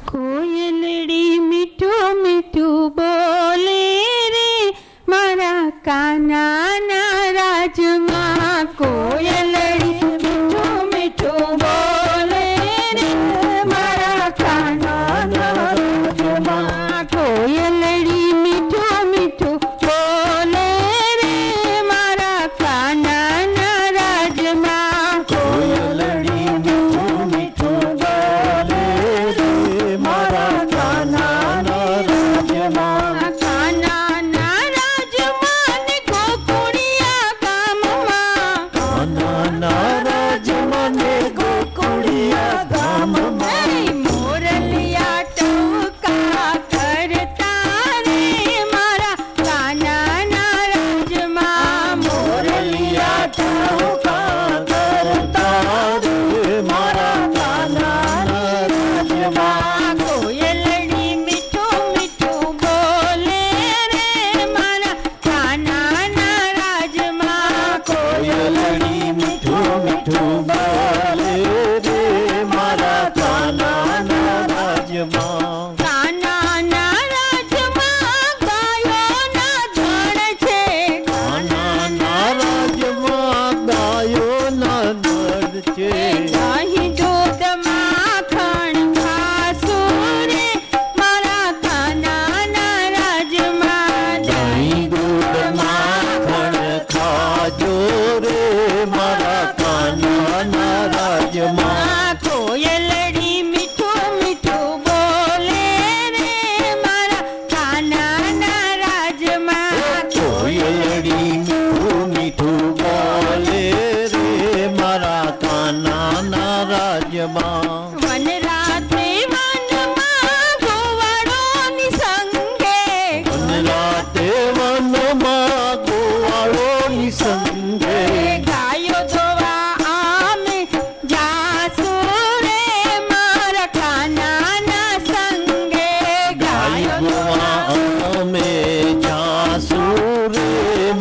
કોયલડી મીઠું મીઠું બોલે રે મારા કાનાના રાજમાં. કોયલડી મીઠું મીઠું બોલે રે મારા કાનાના રાજમાં. કોયલડી મીઠું મીઠું બોલે રે મારા કાનાના રાજમાં. કોયલડી મીઠું મીઠું બોલે રે મારા કાનાના રાજમાં. કાનાના રાજમાં ને ગોકુળિયા ગામમાં. કાનાના રાજમાં ને ગોકુળિયા ગામમાં. મોરલિયા ટહુકા કરતા રે મારા કાનાના રાજમાં. મોરલિયા ટહુકા કરતા રે મારા કાનાના રાજમાં. કોયલડી મીઠું મીઠું બોલે રે મારા કાનાના રાજમાં. કોયલડી મીઠું મીઠું બોલે રે મારા કાનાના રાજમાં. કાનાના રાજમાં ગાયોના ધણ છે. કાનાના રાજમાં ગાયોના દળ છે. દહીં દૂધ માખણ ખાશું રે મારા કાનાના રાજમાં. દહીં દૂધ માખણ ખાજો રે મારા કાનાના રાજમાં. કોયલડી મીઠું મીઠું બોલે રે મારા કાનાના રાજમાં. કોયલડી મીઠું મીઠું બોલે રે મારા કાનાના રાજમાં. વનરાત્રે વનમાં ગોવાળોની સંગે. રાતે વનમાં ગોવાળોની સંગે. ગાયો ધોવા આમે જાશું રે મારા કાનાના સંગે. ગાયો ધોવા અમે જાસુ રે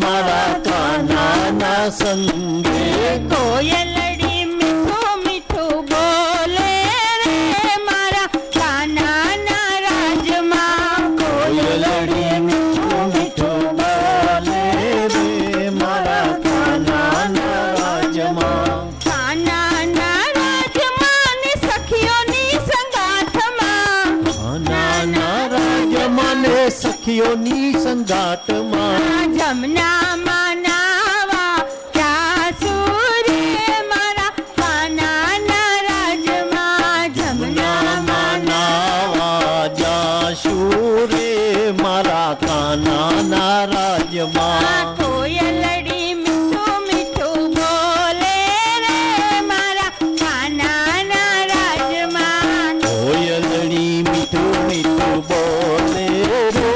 મારા કાનાના સંગે. કોયલડી મીઠું મીઠું બોલે રે મારા કાનાના રાજમાં. કોયલડી મીઠું મીઠું બોલે રે મારા કાનાના રાજમાં. કાનાના રાજમાં ને સખીઓની સંગાથમાં. કાનાના રાજમાં ને સખીઓની સંગાટમાં. જમનામાં નાવા જાશું રે મારા કાનાના રાજમાં. જમનામાં નાવા જાશુ રે મારા કાનાના રાજમાં. કોયલડી મીઠું મીઠું બોલે રે મારા કાનાના રાજમાં. કોયલડી મીઠું મીઠું બોલે રે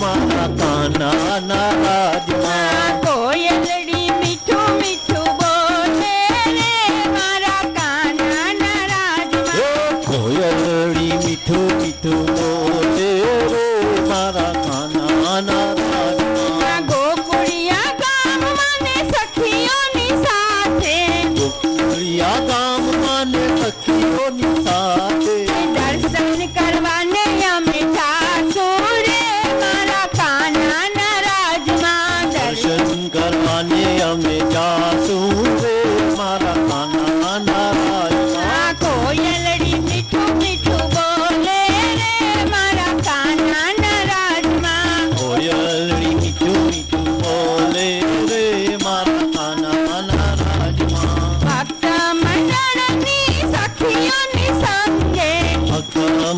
મારા કાનાના રાજમાં. કોયલડી મીઠું મીઠું બોલે રે મારા કાનાના રાજમાં. કોયલડી મીઠું મીઠું બોલે રે મારા કાનાના રાજમાં. ગોકુળિયા ગામમાં ને સખીઓની સાથે. ગોકુળિયા ગામમાં ને સખીઓની સાથે. દર્શન કરવાને અમે જાશું રે મારા કાનાના રાજમાં. દર્શન કરવાને અમે જાશું રે મારા કાનાના રાજમાં. કોયલડી મીઠું મીઠું બોલે રે મારા કાનાના રાજમાં. કોયલડી મીઠું મીઠું બોલે રે મારા કાનાના રાજમાં. ભક્ત મંડળની સખીઓની સંગે. ભક્ત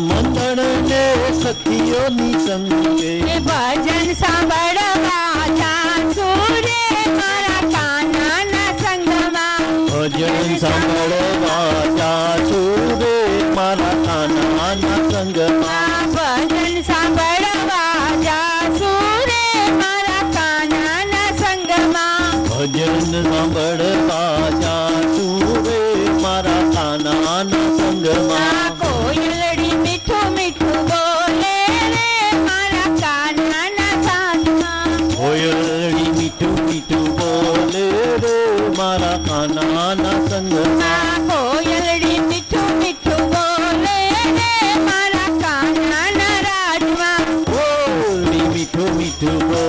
મંડળને સખીઓની સંગે. એ ભજન સાંભળવા જાશું રે મારા કાનાના સંગમાં. ભજન સાંભળવા જાશું રે મારા કાનાના સંગમાં. ભજન સાંભળવા જાશું રે મારા કાનાના સંગમાં. ભજન સાંભળવા જાશું રે મારા કાનાના સંગમાં. કોયલડી મીઠું મીઠું બોલે રે મારા કાનાના સંગમાં. કોયલડી મીઠું મીઠું બોલે રે મારા કાનાના સંગમાં. કોયલડી મીઠું મીઠું બોલે રે મારા મીઠું મીઠું